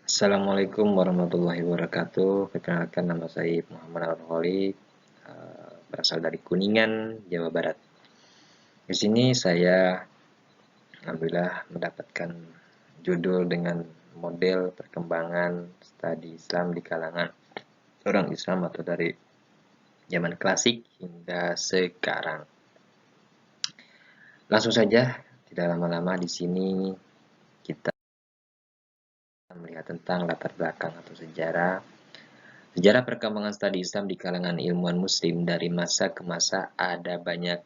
Assalamualaikum warahmatullahi wabarakatuh. Perkenalkan, nama saya Muhammad Al-Kholik, berasal dari Kuningan, Jawa Barat. Di sini saya alhamdulillah mendapatkan judul dengan model perkembangan studi Islam di kalangan orang Islam atau dari zaman klasik hingga sekarang. Langsung saja, tidak lama-lama di sini kita melihat tentang latar belakang atau sejarah perkembangan studi Islam di kalangan ilmuwan muslim dari masa ke masa. Ada banyak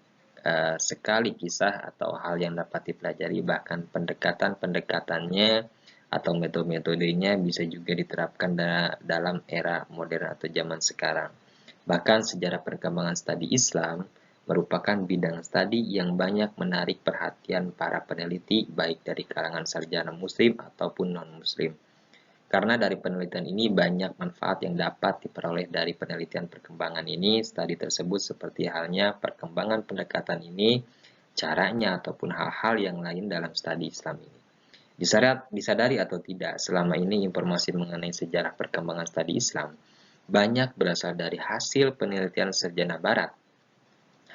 sekali kisah atau hal yang dapat dipelajari, bahkan pendekatan-pendekatannya atau metode-metodenya bisa juga diterapkan dalam era modern atau zaman sekarang. Bahkan sejarah perkembangan studi Islam merupakan bidang studi yang banyak menarik perhatian para peneliti, baik dari kalangan sarjana muslim ataupun non-muslim. Karena dari penelitian ini banyak manfaat yang dapat diperoleh dari penelitian perkembangan ini. Studi tersebut seperti halnya perkembangan pendekatan ini, caranya ataupun hal-hal yang lain dalam studi Islam ini. Disadari atau tidak, selama ini informasi mengenai sejarah perkembangan studi Islam banyak berasal dari hasil penelitian sarjana Barat.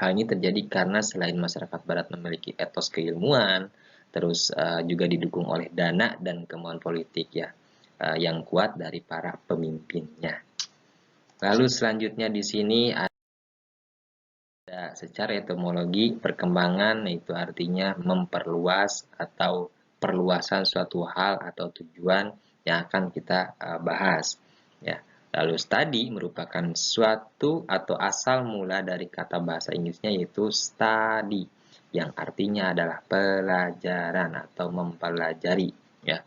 Hal ini terjadi karena selain masyarakat Barat memiliki etos keilmuan, terus juga didukung oleh dana dan kemauan politik yang kuat dari para pemimpinnya. Lalu selanjutnya di sini ada secara etimologi perkembangan, yaitu artinya memperluas atau perluasan suatu hal atau tujuan yang akan kita bahas. Ya. Lalu study merupakan suatu atau asal mula dari kata bahasa Inggrisnya yaitu study, yang artinya adalah pelajaran atau mempelajari. Ya.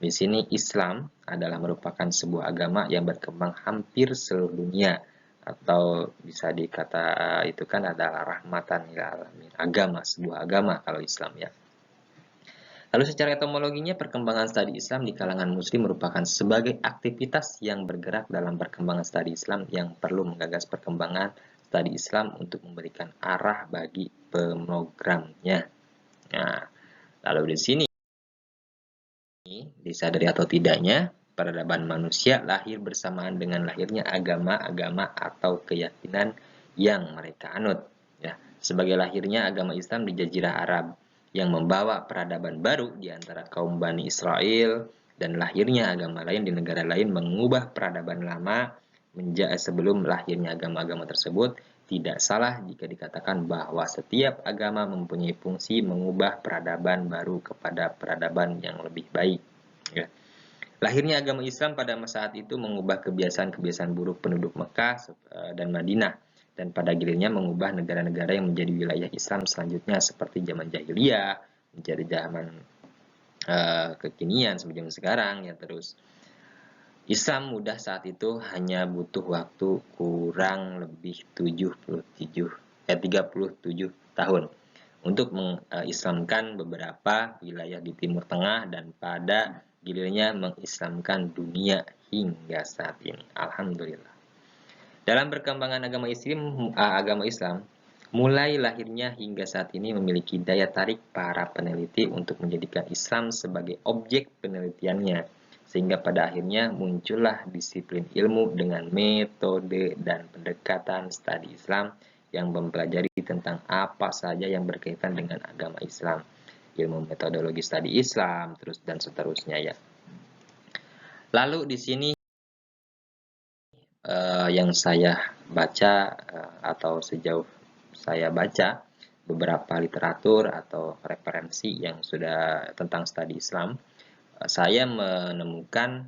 Di sini Islam adalah merupakan sebuah agama yang berkembang hampir seluruh dunia, atau bisa dikata itu kan adalah rahmatan lil alamin. Sebuah agama kalau Islam ya. Lalu secara etimologinya, perkembangan studi Islam di kalangan muslim merupakan sebagai aktivitas yang bergerak dalam perkembangan studi Islam yang perlu menggagas perkembangan studi Islam untuk memberikan arah bagi programnya. Nah, lalu di sini disadari atau tidaknya, peradaban manusia lahir bersamaan dengan lahirnya agama-agama atau keyakinan yang mereka anut. Ya, sebagai lahirnya agama Islam di Jazirah Arab yang membawa peradaban baru di antara kaum Bani Israel, dan lahirnya agama lain di negara lain mengubah peradaban lama sebelum lahirnya agama-agama tersebut. Tidak salah jika dikatakan bahwa setiap agama mempunyai fungsi mengubah peradaban baru kepada peradaban yang lebih baik. Ya. Lahirnya agama Islam pada masa saat itu mengubah kebiasaan-kebiasaan buruk penduduk Mekah dan Madinah, dan pada gilirannya mengubah negara-negara yang menjadi wilayah Islam selanjutnya seperti zaman jahiliyah menjadi zaman kekinian seperti zaman sekarang ya. Terus Islam mudah saat itu hanya butuh waktu kurang lebih 37 tahun untuk mengislamkan beberapa wilayah di Timur Tengah, dan pada gilirannya mengislamkan dunia hingga saat ini. Alhamdulillah. Dalam perkembangan agama Islam, mulai lahirnya hingga saat ini memiliki daya tarik para peneliti untuk menjadikan Islam sebagai objek penelitiannya, sehingga pada akhirnya muncullah disiplin ilmu dengan metode dan pendekatan studi Islam yang mempelajari tentang apa saja yang berkaitan dengan agama Islam, ilmu metodologi studi Islam, terus dan seterusnya ya. Lalu di sini yang saya baca atau sejauh saya baca beberapa literatur atau referensi yang sudah tentang studi Islam, saya menemukan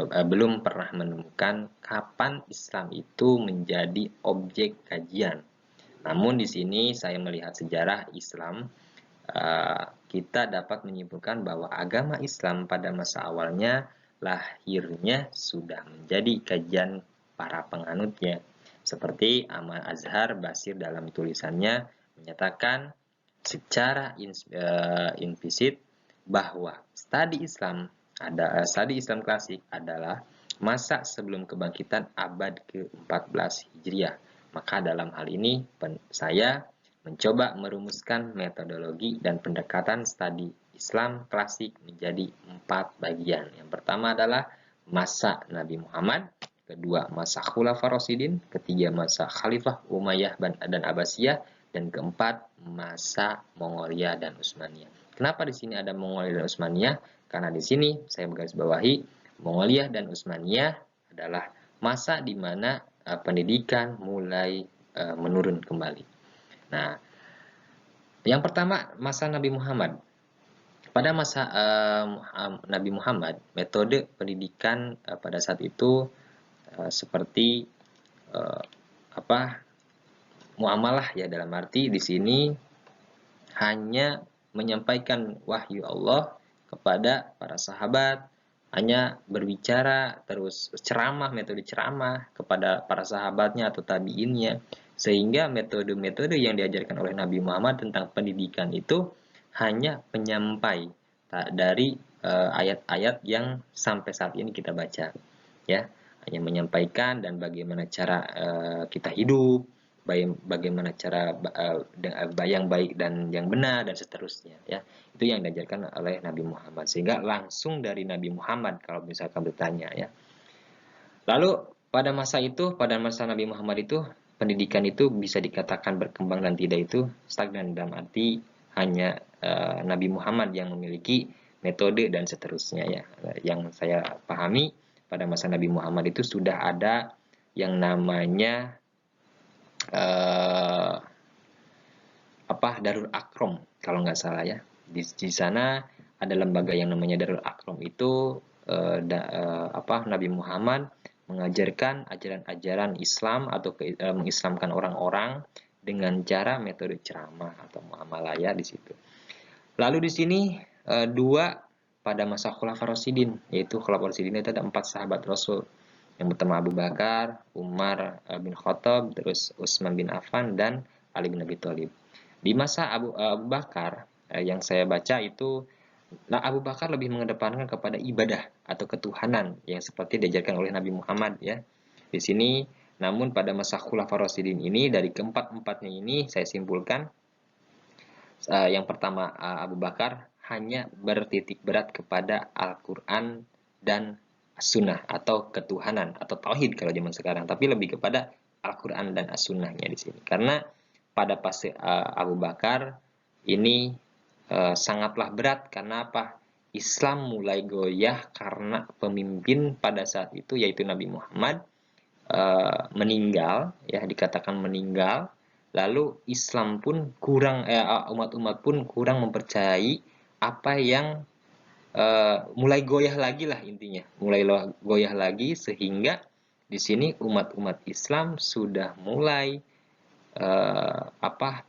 belum pernah menemukan kapan Islam itu menjadi objek kajian. Namun di sini saya melihat sejarah Islam, kita dapat menyimpulkan bahwa agama Islam pada masa awalnya lahirnya sudah menjadi kajian para penganutnya. Seperti Ahmad Azhar Basir dalam tulisannya menyatakan secara implisit bahwa studi Islam klasik adalah masa sebelum kebangkitan abad ke-14 Hijriah. Maka dalam hal ini saya mencoba merumuskan metodologi dan pendekatan studi Islam klasik menjadi 4 bagian. Yang pertama adalah masa Nabi Muhammad, kedua masa Khulafaur Rasyidin, ketiga masa Khalifah Umayyah dan Abbasiyah, dan keempat masa Mongolia dan Utsmaniyah. Kenapa di sini ada Mongolia dan Utsmaniyah? Karena di sini saya menggarisbawahi Mongolia dan Utsmaniyah adalah masa di mana pendidikan mulai menurun kembali. Nah, yang pertama masa Nabi Muhammad. Pada masa Nabi Muhammad, metode pendidikan pada saat itu seperti muamalah ya, dalam arti di sini hanya menyampaikan wahyu Allah kepada para sahabat, hanya berbicara terus ceramah, metode ceramah kepada para sahabatnya atau tabiinnya, sehingga metode-metode yang diajarkan oleh Nabi Muhammad tentang pendidikan itu hanya penyampai dari ayat-ayat yang sampai saat ini kita baca, ya, hanya menyampaikan dan bagaimana cara kita hidup, bagaimana cara yang baik dan yang benar dan seterusnya, ya. Itu yang diajarkan oleh Nabi Muhammad, sehingga langsung dari Nabi Muhammad kalau misalkan bertanya, ya. Lalu pada masa Nabi Muhammad itu pendidikan itu bisa dikatakan berkembang dan tidak itu stagnan, dalam arti hanya Nabi Muhammad yang memiliki metode dan seterusnya, ya. Yang saya pahami pada masa Nabi Muhammad itu sudah ada yang namanya Darul Akrom kalau nggak salah, ya. Di sana ada lembaga yang namanya Darul Akrom itu Nabi Muhammad mengajarkan ajaran-ajaran Islam atau mengislamkan orang-orang dengan cara metode ceramah atau muamalah, ya, di situ. Lalu di sini dua pada masa Khulafaur Rasyidin, yaitu Khulafaur Rasyidin itu ada 4 sahabat Rasul. Yang pertama Abu Bakar, Umar bin Khattab, terus Utsman bin Affan, dan Ali bin Abi Thalib. Di masa Abu Bakar yang saya baca itu, Abu Bakar lebih mengedepankan kepada ibadah atau ketuhanan yang seperti diajarkan oleh Nabi Muhammad, ya. Di sini, namun pada masa Khulafaur Rasyidin ini, dari keempat-empatnya ini saya simpulkan yang pertama Abu Bakar hanya bertitik berat kepada Al-Quran dan As-Sunnah atau ketuhanan atau tauhid kalau zaman sekarang, tapi lebih kepada Al-Quran dan As-Sunnahnya di sini. Karena pada fase Abu Bakar ini sangatlah berat. Karena apa? Islam mulai goyah karena pemimpin pada saat itu, yaitu Nabi Muhammad, meninggal, ya, dikatakan meninggal. Lalu Islam pun kurang, umat-umat pun kurang mempercayai apa yang mulai goyah lagi lah, intinya mulai goyah lagi, sehingga di sini umat-umat Islam sudah mulai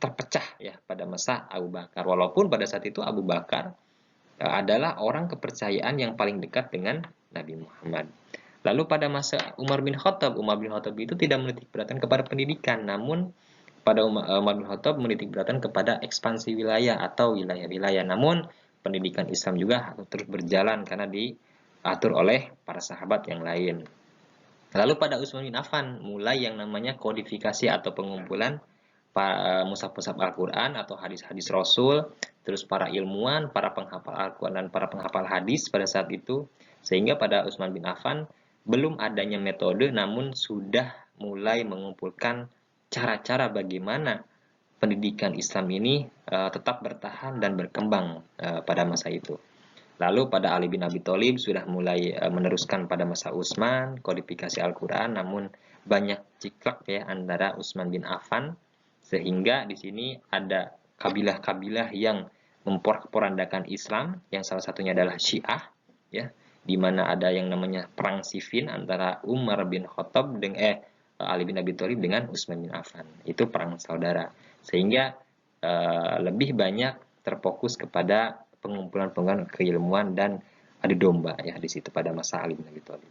terpecah, ya, pada masa Abu Bakar. Walaupun pada saat itu Abu Bakar adalah orang kepercayaan yang paling dekat dengan Nabi Muhammad. Lalu pada masa Umar bin Khattab itu tidak menitik beratkan kepada pendidikan, namun pada Umar bin Khattab menitik beratkan kepada ekspansi wilayah atau wilayah-wilayah. Namun pendidikan Islam juga terus berjalan karena diatur oleh para sahabat yang lain. Lalu pada Utsman bin Affan mulai yang namanya kodifikasi atau pengumpulan mushaf-mushaf Al-Quran atau hadis-hadis Rasul, terus para ilmuwan, para penghafal Al-Quran dan para penghafal hadis pada saat itu, sehingga pada Utsman bin Affan belum adanya metode, namun sudah mulai mengumpulkan cara-cara bagaimana pendidikan Islam ini tetap bertahan dan berkembang pada masa itu. Lalu pada Ali bin Abi Thalib sudah mulai meneruskan pada masa Utsman kodifikasi Al-Quran, namun banyak ciklak, ya, antara Utsman bin Affan, sehingga di sini ada kabilah-kabilah yang memporak-porandakan Islam, yang salah satunya adalah Syiah, ya, di mana ada yang namanya perang Siffin antara Umar bin Khattab dengan Ali bin Abi Thalib dengan Utsman bin Affan. Itu perang saudara, sehingga lebih banyak terfokus kepada pengumpulan keilmuan dan adu domba, ya, di situ pada masa Ali bin Abi Thalib.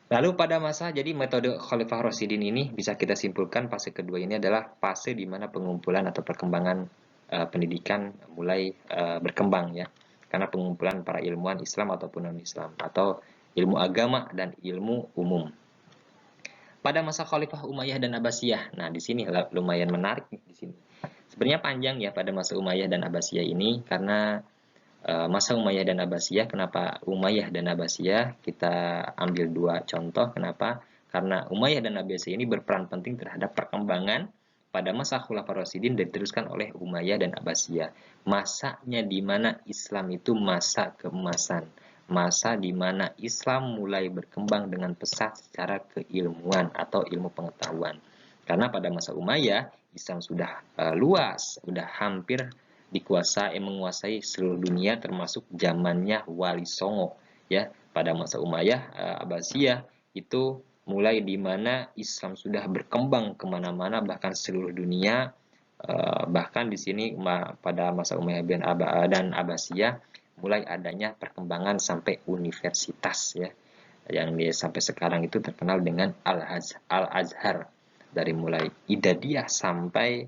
Lalu pada masa, jadi metode Khalifah Rasyidin ini bisa kita simpulkan fase kedua ini adalah fase di mana pengumpulan atau perkembangan pendidikan mulai berkembang, ya, karena pengumpulan para ilmuwan Islam ataupun non-Islam atau ilmu agama dan ilmu umum. Pada masa Khalifah Umayyah dan Abbasiyah, nah di sini lumayan menarik nih di sini. Sebenarnya panjang, ya, pada masa Umayyah dan Abbasiyah ini, karena masa Umayyah dan Abbasiyah. Kenapa Umayyah dan Abbasiyah? Kita ambil dua contoh. Kenapa? Karena Umayyah dan Abbasiyah ini berperan penting terhadap perkembangan pada masa Khulafaur Rasyidin dan diteruskan oleh Umayyah dan Abbasiyah. Masanya di mana Islam itu masa keemasan. Masa di mana Islam mulai berkembang dengan pesat secara keilmuan atau ilmu pengetahuan. Karena pada masa Umayyah, Islam sudah luas, sudah hampir menguasai seluruh dunia termasuk zamannya Wali Songo ya. Pada masa Umayyah Abbasiyah itu mulai di mana Islam sudah berkembang kemana-mana bahkan seluruh dunia. Bahkan di sini pada masa Umayyah dan Abbasiyah mulai adanya perkembangan sampai universitas ya, yang sampai sekarang itu terkenal dengan Al-Azhar, dari mulai Idadiyah sampai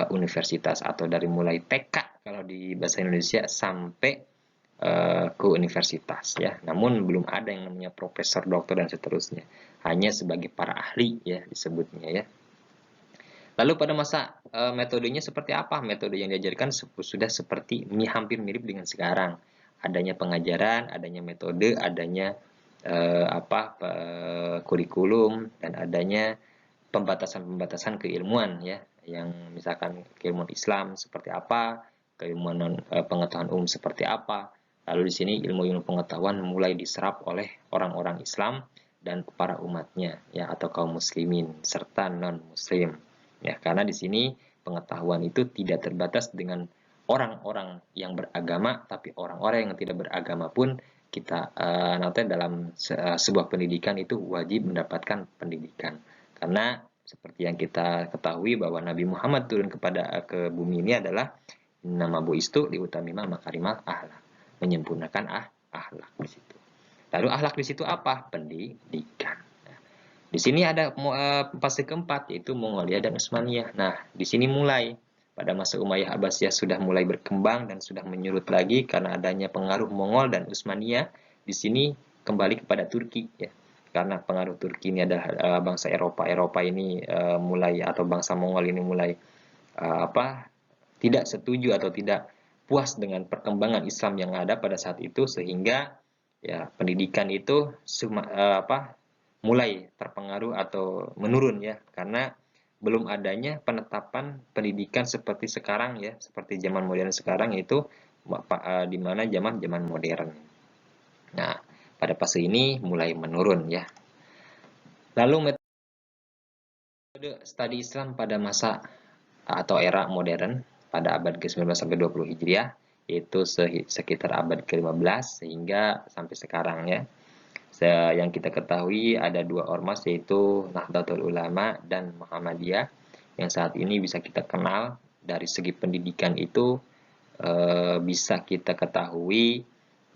universitas, atau dari mulai TK kalau di bahasa Indonesia sampai ke universitas ya. Namun belum ada yang namanya profesor, doktor dan seterusnya. Hanya sebagai para ahli ya disebutnya ya. Lalu pada masa metodenya seperti apa? Metode yang diajarkan sudah seperti hampir mirip dengan sekarang. Adanya pengajaran, adanya metode, adanya kurikulum, dan adanya pembatasan-pembatasan keilmuan ya, yang misalkan keilmuan Islam seperti apa, keilmuan pengetahuan umum seperti apa. Lalu di sini ilmu-ilmu pengetahuan mulai diserap oleh orang-orang Islam dan para umatnya ya, atau kaum muslimin serta non muslim ya, karena di sini pengetahuan itu tidak terbatas dengan orang-orang yang beragama, tapi orang-orang yang tidak beragama pun kita nanti dalam sebuah pendidikan itu wajib mendapatkan pendidikan. Karena seperti yang kita ketahui bahwa Nabi Muhammad turun ke bumi ini adalah nama buistu liutamima makarimal akhlak, menyempurnakan akhlak di situ. Lalu akhlak di situ apa? Pendidikan. Nah, di sini ada fase keempat, yaitu Mongolia dan Utsmaniyah. Nah, di sini mulai pada masa Umayyah Abbasiyah sudah mulai berkembang dan sudah menyurut lagi karena adanya pengaruh Mongol dan Utsmaniyah. Di sini kembali kepada Turki ya. Karena pengaruh Turki ini adalah bangsa Eropa ini mulai, atau bangsa Mongol ini mulai tidak setuju atau tidak puas dengan perkembangan Islam yang ada pada saat itu, sehingga ya pendidikan itu mulai terpengaruh atau menurun ya, karena belum adanya penetapan pendidikan seperti sekarang ya, seperti zaman modern sekarang, yaitu di mana zaman modern. Nah, pada fase ini mulai menurun ya. Lalu metode studi Islam pada masa atau era modern pada abad ke-19 sampai 20 Hijriah, yaitu sekitar abad ke-15 sehingga sampai sekarang ya. Yang kita ketahui ada dua ormas, yaitu Nahdlatul Ulama dan Muhammadiyah, yang saat ini bisa kita kenal dari segi pendidikan itu bisa kita ketahui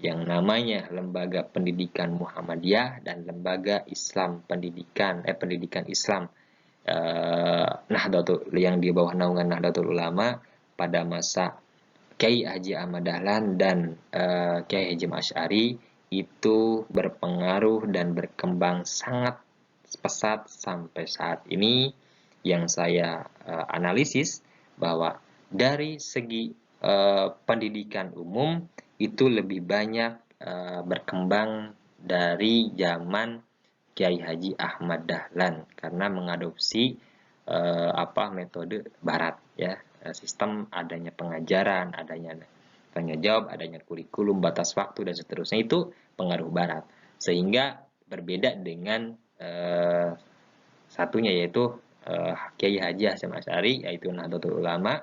yang namanya Lembaga Pendidikan Muhammadiyah dan Lembaga Islam Pendidikan Islam Nahdlatul, yang di bawah naungan Nahdlatul Ulama pada masa Kiai Haji Ahmad Dahlan dan Kiai Hasyim Asy'ari itu berpengaruh dan berkembang sangat pesat sampai saat ini, yang saya analisis bahwa dari segi pendidikan umum itu lebih banyak berkembang dari zaman Kiai Haji Ahmad Dahlan karena mengadopsi metode barat ya, sistem adanya pengajaran, adanya tanya jawab, adanya kurikulum, batas waktu dan seterusnya, itu pengaruh barat, sehingga berbeda dengan satunya, yaitu Kiai Haji Hasyim Asy'ari, yaitu Nahdlatul Ulama,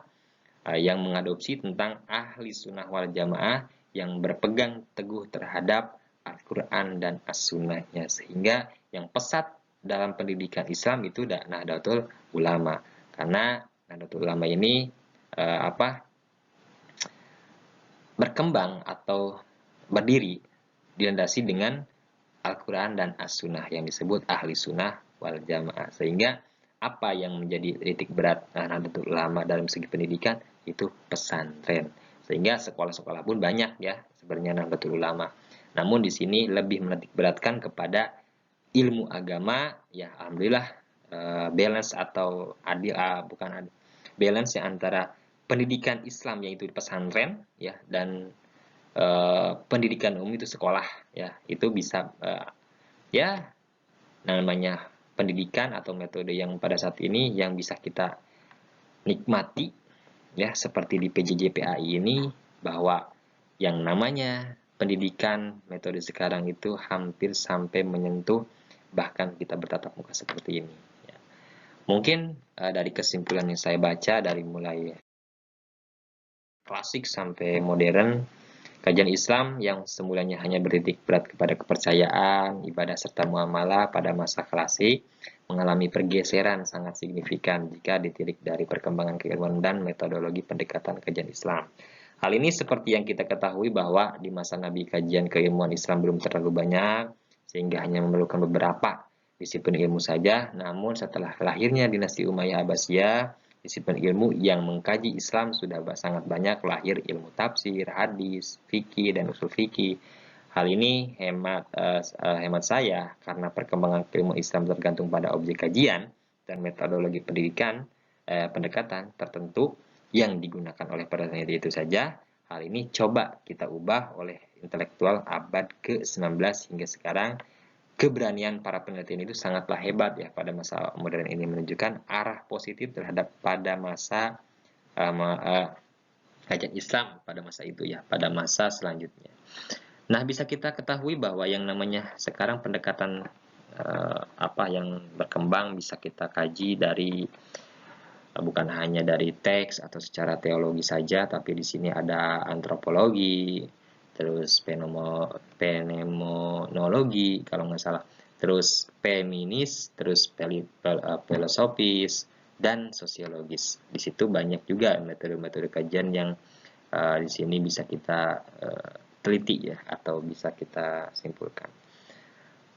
yang mengadopsi tentang ahli sunnah wal jamaah yang berpegang teguh terhadap Al-Quran dan As-Sunnahnya, sehingga yang pesat dalam pendidikan Islam itu Nahdlatul Ulama, karena Nahdlatul Ulama ini berkembang atau berdiri dilandasi dengan Al-Quran dan As-Sunnah yang disebut ahli sunnah wal jamaah, sehingga apa yang menjadi titik berat Nahdlatul Ulama dalam segi pendidikan itu pesantren, sehingga sekolah-sekolah pun banyak ya sebenarnya Nahdlatul Ulama. Namun di sini lebih menitik beratkan kepada ilmu agama ya, alhamdulillah balance atau balance ya antara pendidikan Islam yaitu di pesantren ya, dan pendidikan umum itu sekolah ya, itu bisa ya namanya pendidikan atau metode yang pada saat ini yang bisa kita nikmati ya, seperti di PJJ-PAI ini, bahwa yang namanya pendidikan metode sekarang itu hampir sampai menyentuh bahkan kita bertatap muka seperti ini ya. Mungkin dari kesimpulan yang saya baca dari mulai klasik sampai modern, kajian Islam yang semulanya hanya bertitik berat kepada kepercayaan, ibadah serta muamalah pada masa klasik mengalami pergeseran sangat signifikan jika ditilik dari perkembangan keilmuan dan metodologi pendekatan kajian Islam. Hal ini seperti yang kita ketahui bahwa di masa Nabi kajian keilmuan Islam belum terlalu banyak, sehingga hanya memerlukan beberapa disiplin ilmu saja. Namun setelah lahirnya dinasti Umayyah Abbasiyah, disiplin ilmu yang mengkaji Islam sudah sangat banyak, lahir ilmu tafsir, hadis, fikih, dan usul fikih. Hal ini hemat saya karena perkembangan ilmu Islam tergantung pada objek kajian dan metodologi pendekatan tertentu yang digunakan oleh peneliti itu saja. Hal ini coba kita ubah oleh intelektual abad ke-19 hingga sekarang. Keberanian para peneliti itu sangatlah hebat ya pada masa modern ini, menunjukkan arah positif terhadap pada masa kajian Islam pada masa itu ya, pada masa selanjutnya. Nah, bisa kita ketahui bahwa yang namanya sekarang pendekatan apa yang berkembang bisa kita kaji dari bukan hanya dari teks atau secara teologi saja, tapi di sini ada antropologi, terus fenomenologi kalau nggak salah, terus feminis, terus filosofis, dan sosiologis. Di situ banyak juga metode-metode kajian yang di sini bisa kita teliti ya, atau bisa kita simpulkan.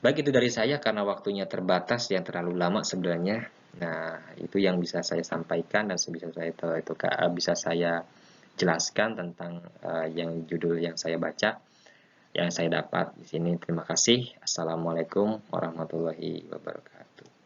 Baik, itu dari saya karena waktunya terbatas yang terlalu lama sebenarnya. Nah, itu yang bisa saya sampaikan dan bisa saya jelaskan tentang yang judul yang saya baca, yang saya dapat di sini. Terima kasih. Assalamualaikum warahmatullahi wabarakatuh.